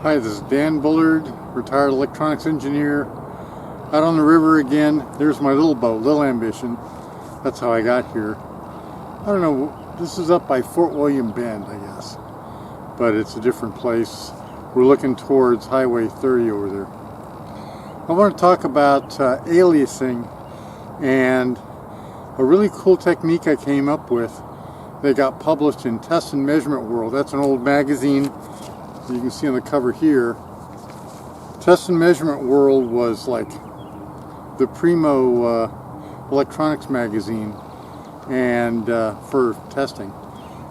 Hi, this is Dan Bullard, retired electronics engineer, out on the river again. There's my little boat, Little Ambition. That's how I got here. I don't know, this is up by Fort William Bend, I guess, but it's a different place. We're looking towards Highway 30 over there. I want to talk about aliasing and a really cool technique I came up with. They got published in Test and Measurement World. That's an old magazine. You can see on the cover here. Test and Measurement World was like the primo electronics magazine and for testing.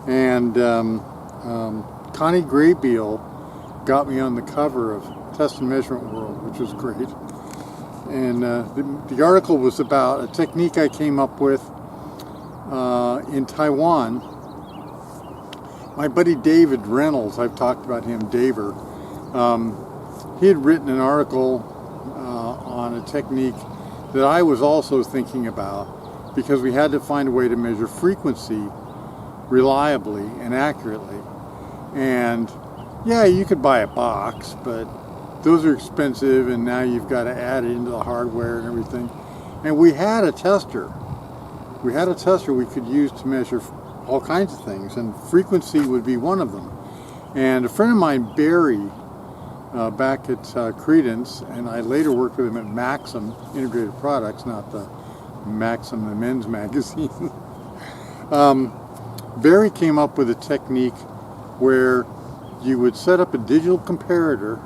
And Connie Graybeal got me on the cover of Test and Measurement World, which was great. And the article was about a technique I came up with in Taiwan. My buddy David Reynolds, I've talked about him, Daver, he had written an article on a technique that I was also thinking about, because we had to find a way to measure frequency reliably and accurately. And yeah, you could buy a box, but those are expensive, and now you've got to add it into the hardware and everything. And we had a tester. We had a tester we could use to measure all kinds of things, and frequency would be one of them. And a friend of mine, Barry, back at Credence, and I later worked with him at Maxim Integrated Products, not the Maxim, the men's magazine. Barry came up with a technique where you would set up a digital comparator,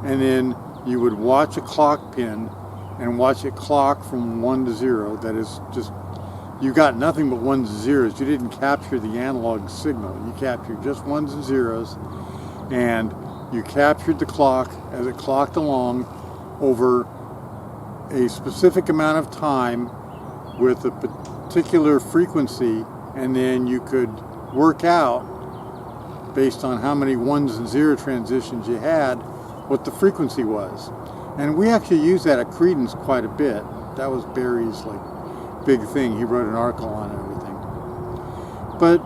and then you would watch a clock pin and watch it clock from 1 to 0. That is just, you got nothing but ones and zeros. You didn't capture the analog signal. You captured just ones and zeros, and you captured the clock as it clocked along over a specific amount of time with a particular frequency, and then you could work out, based on how many ones and zero transitions you had, what the frequency was. And we actually used that at Credence quite a bit. That was Barry's big thing. He wrote an article on everything. But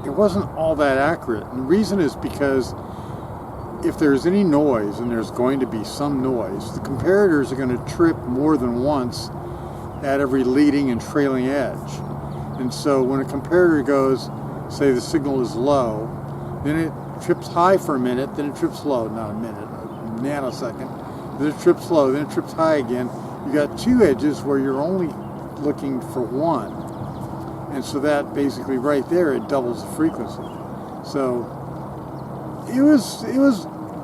it wasn't all that accurate. And the reason is because if there's any noise, and there's going to be some noise, the comparators are going to trip more than once at every leading and trailing edge. And so when a comparator goes, say the signal is low, then it trips high for a minute, then it trips low, not a minute, a nanosecond, then it trips low, then it trips high again. You got two edges where you're only looking for one, and so that basically right there, it doubles the frequency. So it was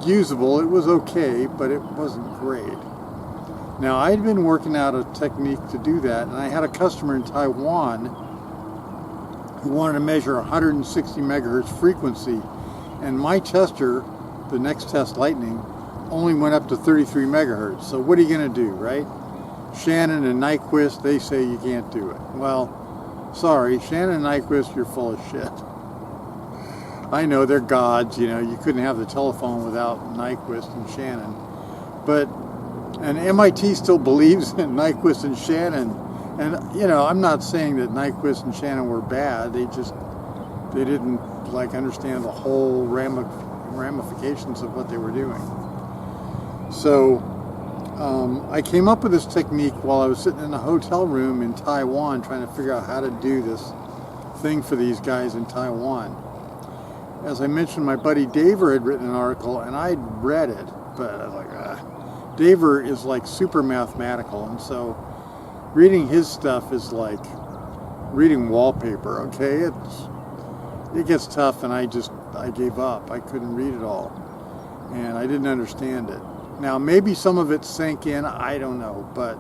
usable, it was okay, but it wasn't great. Now, I'd been working out a technique to do that, and I had a customer in Taiwan who wanted to measure 160 megahertz frequency, and my tester, the Next Test Lightning, only went up to 33 megahertz. So what are you going to do, right? Shannon and Nyquist, they say you can't do it. Well, sorry, Shannon and Nyquist, you're full of shit. I know, they're gods, you know, you couldn't have the telephone without Nyquist and Shannon. But, and MIT still believes in Nyquist and Shannon. And, you know, I'm not saying that Nyquist and Shannon were bad, they didn't, understand the whole ramifications of what they were doing. So, I came up with this technique while I was sitting in a hotel room in Taiwan trying to figure out how to do this thing for these guys in Taiwan. As I mentioned, my buddy Daver had written an article, and I'd read it, but I was like, Daver is super mathematical, and so reading his stuff is like reading wallpaper, okay? It gets tough, and I gave up. I couldn't read it all, and I didn't understand it. Now, maybe some of it sank in, I don't know, but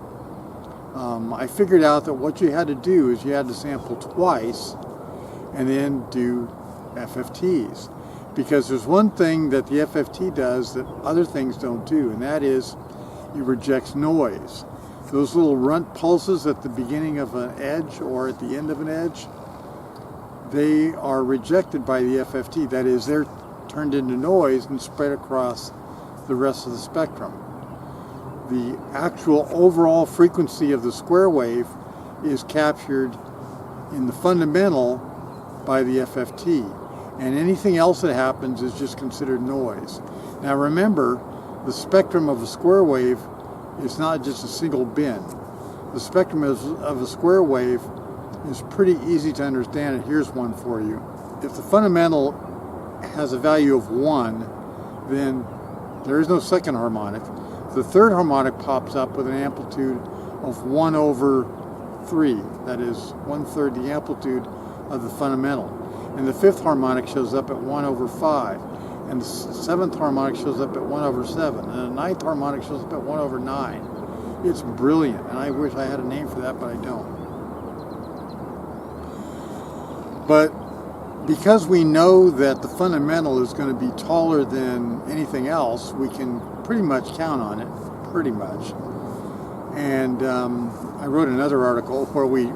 I figured out that what you had to do is you had to sample twice and then do FFTs. Because there's one thing that the FFT does that other things don't do, and that is it rejects noise. Those little runt pulses at the beginning of an edge or at the end of an edge, they are rejected by the FFT. That is, they're turned into noise and spread across the rest of the spectrum. The actual overall frequency of the square wave is captured in the fundamental by the FFT. and anything else that happens is just considered noise. Now remember, the spectrum of a square wave is not just a single bin. The spectrum of a square wave is pretty easy to understand, and here's one for you. If the fundamental has a value of 1, then there is no second harmonic. The third harmonic pops up with an amplitude of 1 over 3. That is 1/3 the amplitude of the fundamental. And the fifth harmonic shows up at 1 over 5. And the seventh harmonic shows up at 1 over 7. And the ninth harmonic shows up at 1 over 9. It's brilliant, and I wish I had a name for that, but I don't. But because we know that the fundamental is going to be taller than anything else, we can pretty much count on it, pretty much. And I wrote another article where we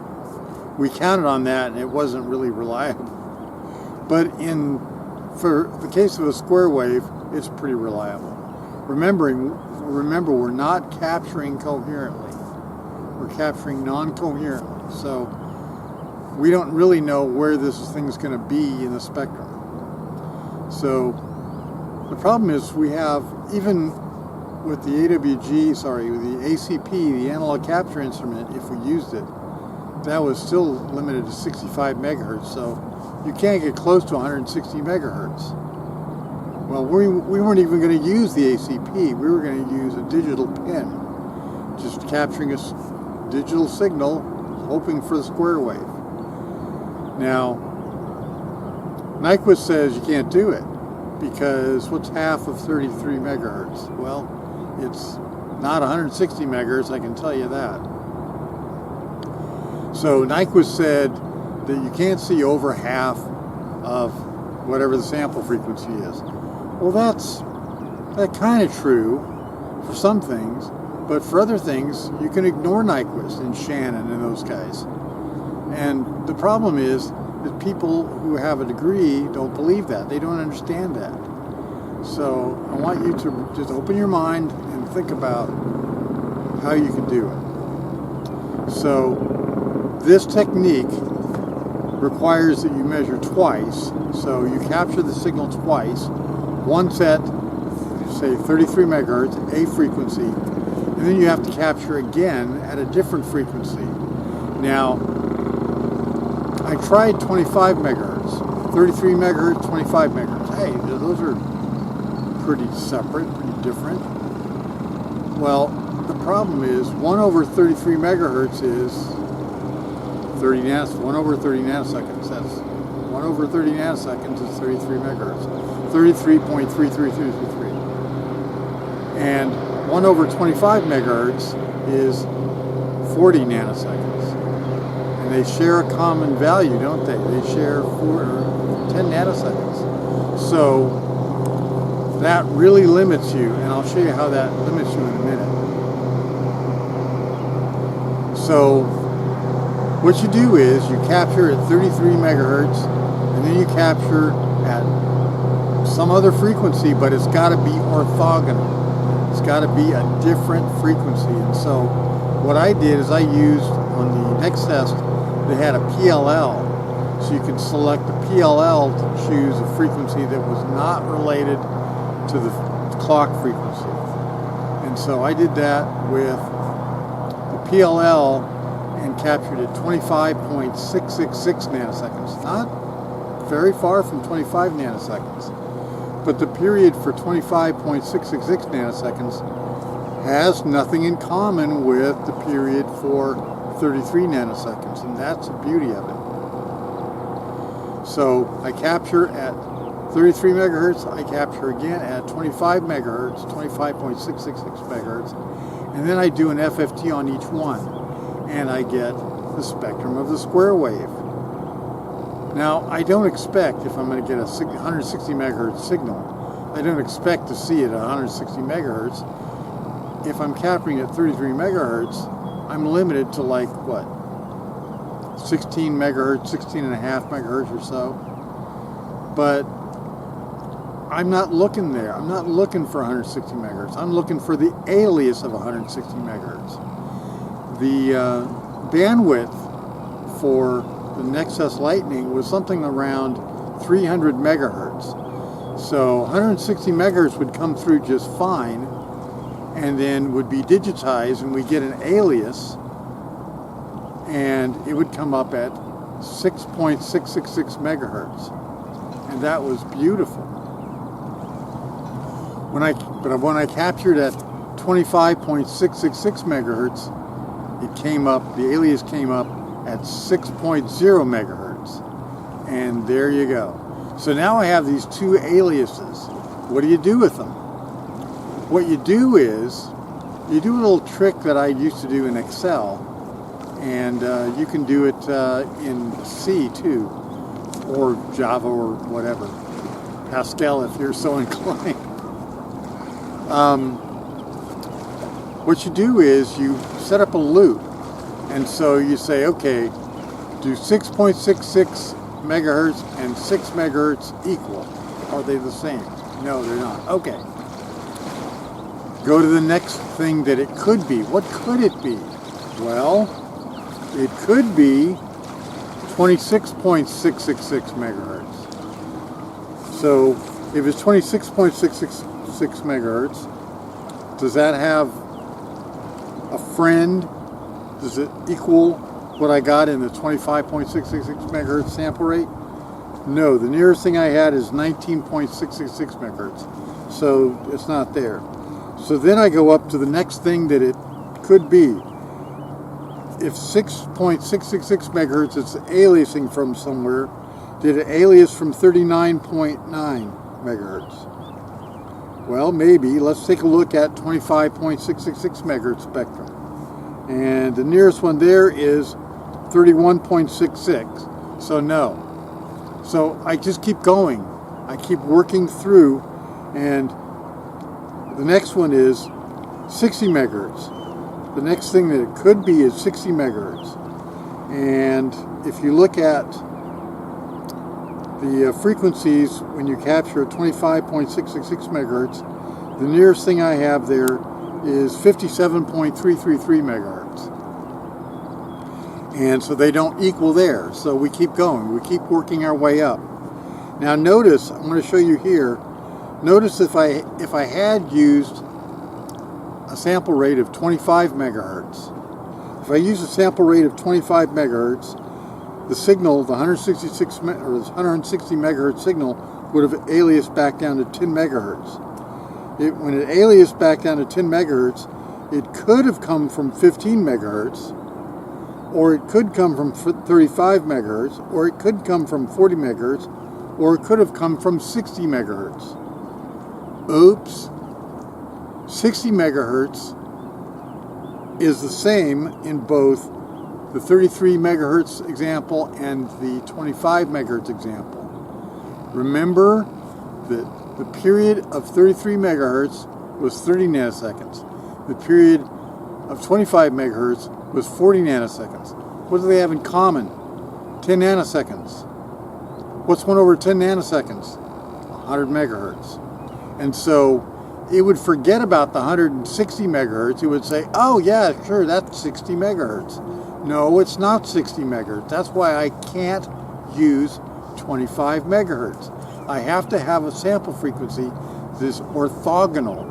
counted on that, and it wasn't really reliable. But for the case of a square wave, it's pretty reliable. Remember, we're not capturing coherently. We're capturing non-coherently. So we don't really know where this thing's going to be in the spectrum. So the problem is we have, even with the with the ACP, the analog capture instrument, if we used it, that was still limited to 65 megahertz. So you can't get close to 160 megahertz. Well, we weren't even going to use the ACP. We were going to use a digital pin, just capturing a digital signal, hoping for the square wave. Now, Nyquist says you can't do it because what's half of 33 megahertz? Well, it's not 160 megahertz, I can tell you that. So Nyquist said that you can't see over half of whatever the sample frequency is. Well, that's kind of true for some things, but for other things, you can ignore Nyquist and Shannon and those guys. And the problem is that people who have a degree don't believe that. They don't understand that. So I want you to just open your mind and think about how you can do it. So this technique requires that you measure twice. So you capture the signal twice. Once at, say, 33 megahertz, a frequency, and then you have to capture again at a different frequency. Now, I tried 25 megahertz, 33 megahertz, 25 megahertz. Hey, those are pretty separate, pretty different. Well, the problem is 1 over 33 megahertz is 1 over 30 nanoseconds. That's 1 over 30 nanoseconds is 33 megahertz. 33.33333. And 1 over 25 megahertz is 40 nanoseconds. And they share a common value, don't they? They share 10 nanoseconds. So that really limits you, and I'll show you how that limits you in a minute. So what you do is you capture at 33 megahertz, and then you capture at some other frequency, but it's got to be orthogonal. It's got to be a different frequency. And so what I did is I used, on the next test, they had a PLL. So you can select the PLL to choose a frequency that was not related to the clock frequency. And so I did that with the PLL and captured at 25.666 nanoseconds. Not very far from 25 nanoseconds. But the period for 25.666 nanoseconds has nothing in common with the period for 33 nanoseconds, and that's the beauty of it. So I capture at 33 megahertz, I capture again at 25 megahertz, 25.666 megahertz, and then I do an FFT on each one, and I get the spectrum of the square wave. Now, I don't expect, if I'm going to get a 160 megahertz signal, I don't expect to see it at 160 megahertz. If I'm capturing at 33 megahertz, I'm limited to 16 megahertz, 16 and a half megahertz or so. But I'm not looking there. I'm not looking for 160 megahertz. I'm looking for the alias of 160 megahertz. The bandwidth for the Nexus Lightning was something around 300 megahertz. So 160 megahertz would come through just fine, and then would be digitized, and we get an alias, and it would come up at 6.666 megahertz, and that was beautiful. When I captured at 25.666 megahertz, it came up, the alias came up at 6.0 megahertz, and there you go. So now I have these two aliases. What do you do with them? What you do is, you do a little trick that I used to do in Excel, and you can do it in C too, or Java or whatever, Pascal if you're so inclined. What you do is you set up a loop, and so you say, okay, do 6.66 megahertz and 6 megahertz equal? Are they the same? No, they're not. Okay. Go to the next thing that it could be. What could it be? Well, it could be 26.666 megahertz. So if it's 26.666 megahertz, does that have a friend? Does it equal what I got in the 25.666 megahertz sample rate? No, the nearest thing I had is 19.666 megahertz, so it's not there. So then I go up to the next thing that it could be. If 6.666 megahertz is aliasing from somewhere, did it alias from 39.9 megahertz? Well, maybe. Let's take a look at 25.666 megahertz spectrum. And the nearest one there is 31.66. So no. So I just keep going. I keep working through, and the next one is 60 megahertz. The next thing that it could be is 60 megahertz. And if you look at the frequencies when you capture 25.666 megahertz, the nearest thing I have there is 57.333 megahertz. And so they don't equal there. So we keep going. We keep working our way up. Now notice, I'm going to show you here, notice if I had used a sample rate of 25 megahertz, if I use a sample rate of 25 megahertz, the signal, the 160 megahertz signal would have aliased back down to 10 megahertz. When it aliased back down to 10 megahertz, it could have come from 15 megahertz, or it could come from 35 megahertz, or it could come from 40 megahertz, or it could have come from 60 megahertz. Oops. 60 megahertz is the same in both the 33 megahertz example and the 25 megahertz example. Remember that the period of 33 megahertz was 30 nanoseconds. The period of 25 megahertz was 40 nanoseconds. What do they have in common? 10 nanoseconds. What's 1 over 10 nanoseconds? 100 megahertz. And so it would forget about the 160 megahertz. It would say, oh yeah, sure, that's 60 megahertz. No, it's not 60 megahertz. That's why I can't use 25 megahertz. I have to have a sample frequency that's orthogonal,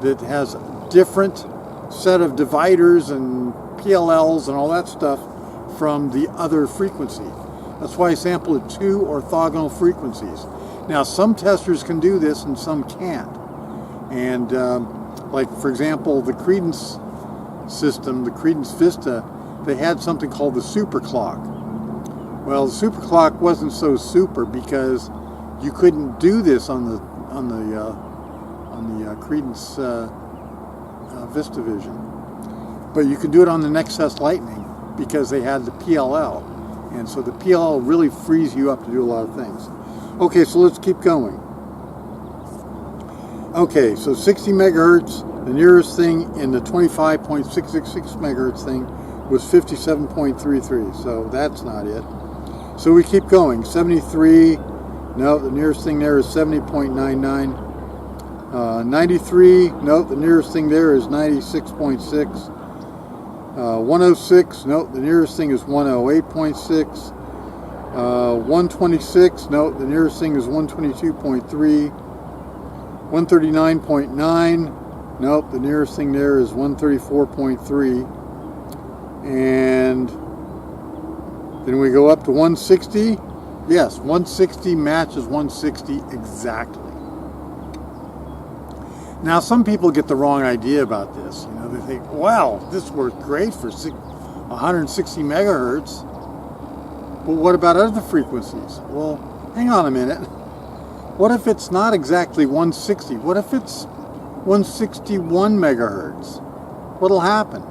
that has a different set of dividers and PLLs and all that stuff from the other frequency. That's why I sample at 2 orthogonal frequencies. Now, some testers can do this and some can't. And like, for example, the Credence system, the Credence Vista, they had something called the super clock. Well, the super clock wasn't so super because you couldn't do this on the Credence VistaVision, but you could do it on the Nexus Lightning because they had the PLL, and so the PLL really frees you up to do a lot of things. Okay, so let's keep going. Okay, so 60 megahertz, the nearest thing in the 25.666 megahertz thing was 57.33, so that's not it. So we keep going. 73, no, the nearest thing there is 70.99. 93, no, the nearest thing there is 96.6. 106, no, the nearest thing is 108.6. 126, no, the nearest thing is 122.3. 139.9, nope, the nearest thing there is 134.3. And then we go up to 160. Yes, 160 matches 160 exactly. Now, some people get the wrong idea about this. You know, they think, wow, this worked great for 160 megahertz. But what about other frequencies? Well, hang on a minute. What if it's not exactly 160? What if it's 161 megahertz? What'll happen?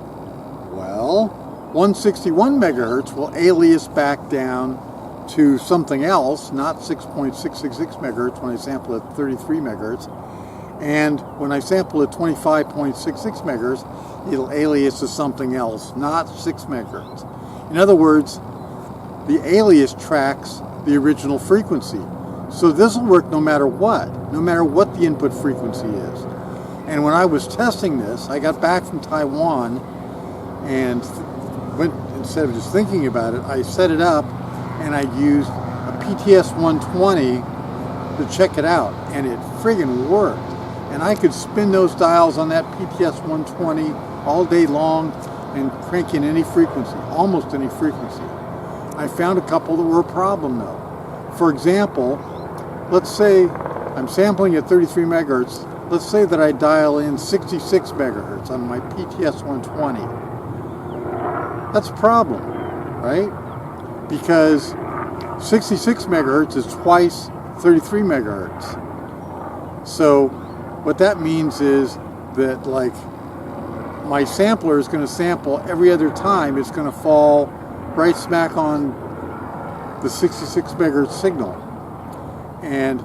Well, 161 megahertz will alias back down to something else, not 6.666 megahertz when I sample at 33 megahertz. And when I sample at 25.66 megahertz, it'll alias to something else, not 6 megahertz. In other words, the alias tracks the original frequency. So this will work no matter what the input frequency is. And when I was testing this, I got back from Taiwan and went, instead of just thinking about it, I set it up and I used a PTS 120 to check it out, and it friggin' worked. And I could spin those dials on that PTS 120 all day long and crank in any frequency, almost any frequency. I found a couple that were a problem though. For example, let's say I'm sampling at 33 megahertz. Let's say that I dial in 66 megahertz on my PTS 120. That's a problem, right? Because 66 megahertz is twice 33 megahertz. So what that means is that, like, my sampler is going to sample every other time. It's going to fall right smack on the 66 megahertz signal. And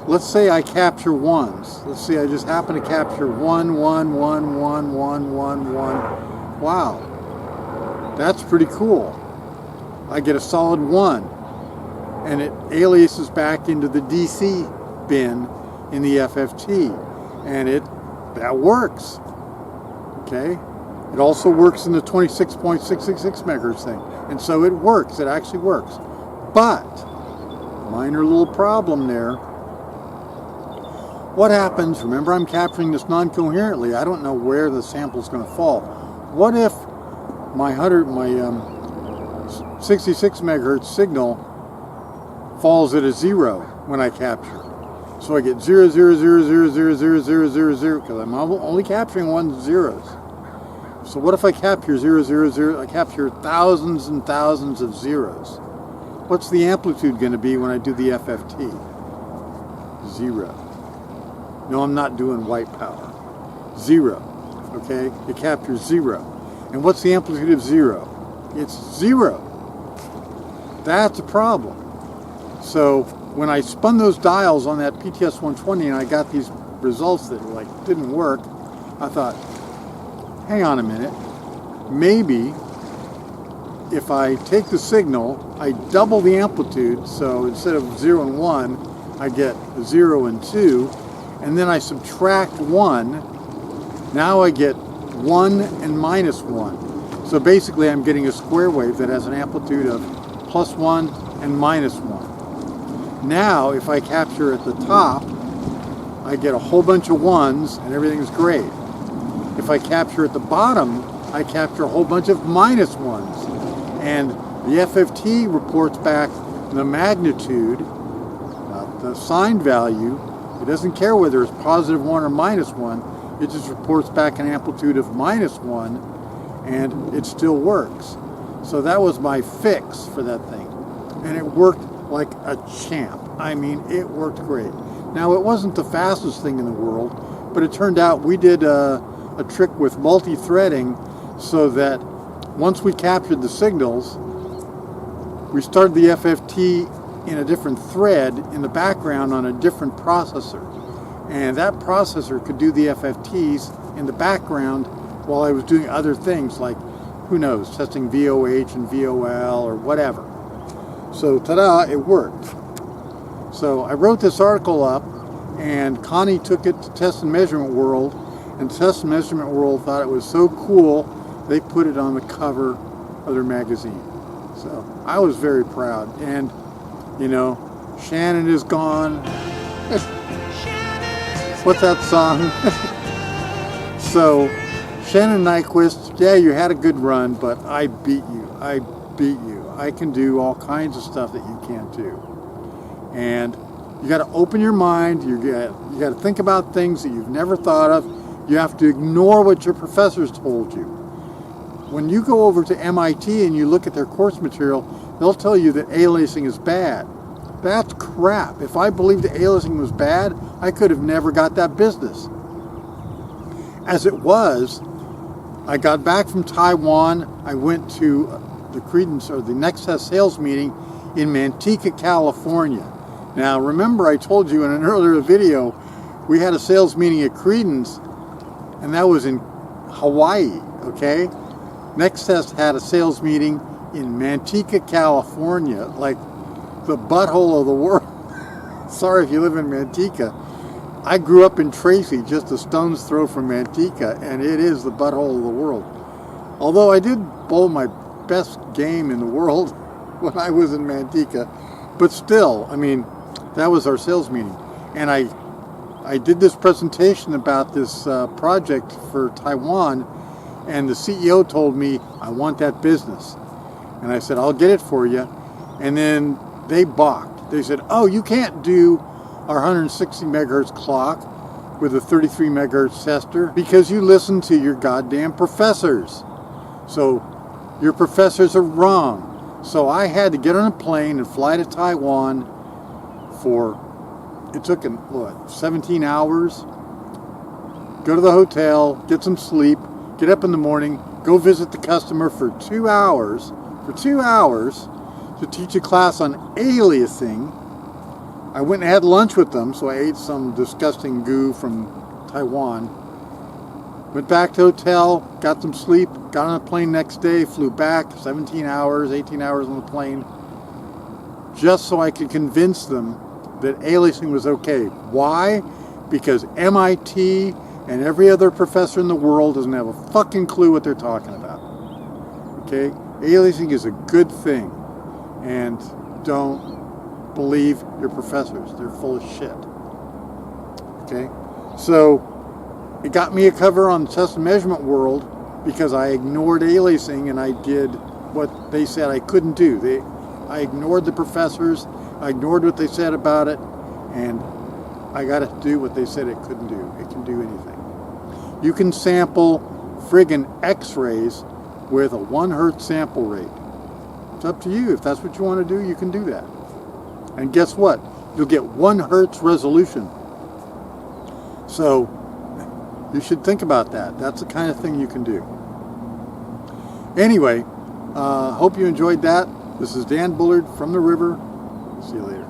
let's say I capture ones. Let's say I just happen to capture 1, 1, 1, 1, 1, 1, 1. Wow, that's pretty cool. I get a solid 1, and it aliases back into the DC bin in the FFT, and that works. Okay, it also works in the 26.666 megahertz thing, and so it works. It actually works, but minor little problem there. What happens? Remember, I'm capturing this non-coherently. I don't know where the sample is going to fall. What if my 66 megahertz signal falls at a 0 when I capture? So I get 0, 0, 0, 0, 0, 0, 0, 0, 0, because I'm only capturing 1 zeros. So what if I capture 0, 0, 0? I capture thousands and thousands of zeros. What's the amplitude going to be when I do the FFT? 0. No, I'm not doing white power. 0. Okay? It captures 0. And what's the amplitude of 0? It's 0. That's a problem. So when I spun those dials on that PTS 120 and I got these results that didn't work, I thought, hang on a minute. Maybe if I take the signal, I double the amplitude, so instead of 0 and 1, I get 0 and 2, and then I subtract 1. Now I get 1 and minus 1. So basically I'm getting a square wave that has an amplitude of +1 and -1. Now if I capture at the top, I get a whole bunch of 1s and everything's great. If I capture at the bottom, I capture a whole bunch of -1s. And the FFT reports back the magnitude, not the sign value. It doesn't care whether it's +1 or -1. It just reports back an amplitude of -1, and it still works. So that was my fix for that thing. And it worked like a champ. I mean, it worked great. Now, it wasn't the fastest thing in the world, but it turned out we did a trick with multi-threading so that once we captured the signals, we started the FFT in a different thread in the background on a different processor. And that processor could do the FFTs in the background while I was doing other things like, who knows, testing VOH and VOL or whatever. So ta-da, it worked. So I wrote this article up, and Connie took it to Test and Measurement World, and Test and Measurement World thought it was so cool they put it on the cover of their magazine. So I was very proud. And, you know, Shannon is gone. What's that song? So, Shannon Nyquist, yeah, you had a good run, but I beat you. I beat you. I can do all kinds of stuff that you can't do. And you got to open your mind. You got to think about things that you've never thought of. You have to ignore what your professors told you. When you go over to MIT and you look at their course material, they'll tell you that aliasing is bad. That's crap. If I believed that aliasing was bad, I could have never got that business. As it was, I got back from Taiwan. I went to the Credence or the Nextest sales meeting in Manteca, California. Now, remember I told you in an earlier video, we had a sales meeting at Credence, and that was in Hawaii, okay? Nextest had a sales meeting in Manteca, California, like the butthole of the world. Sorry if you live in Manteca. I grew up in Tracy, just a stone's throw from Manteca, and it is the butthole of the world. Although I did bowl my best game in the world when I was in Manteca, but still, I mean, that was our sales meeting. And I did this presentation about this project for Taiwan, and the CEO told me, I want that business. And I said, I'll get it for you. And then they balked. They said, oh, you can't do our 160 megahertz clock with a 33 megahertz tester because you listen to your goddamn professors. So your professors are wrong. So I had to get on a plane and fly to Taiwan for, it took, 17 hours, go to the hotel, get some sleep, get up in the morning, go visit the customer for 2 hours, to teach a class on aliasing. I went and had lunch with them, so I ate some disgusting goo from Taiwan. Went back to the hotel, got some sleep, got on a plane next day, flew back, 17 hours, 18 hours on the plane, just so I could convince them that aliasing was okay. Why? Because MIT and every other professor in the world doesn't have a fucking clue what they're talking about. Okay? Aliasing is a good thing. And don't believe your professors. They're full of shit. Okay? So, it got me a cover on the test and measurement world because I ignored aliasing and I did what they said I couldn't do. I ignored the professors, I ignored what they said about it, and I got to do what they said it couldn't do. It can do anything. You can sample friggin' X-rays with a 1 hertz sample rate. It's up to you. If that's what you want to do, you can do that. And guess what? You'll get 1 hertz resolution. So you should think about that. That's the kind of thing you can do. Anyway, hope you enjoyed that. This is Dan Bullard from the river. See you later.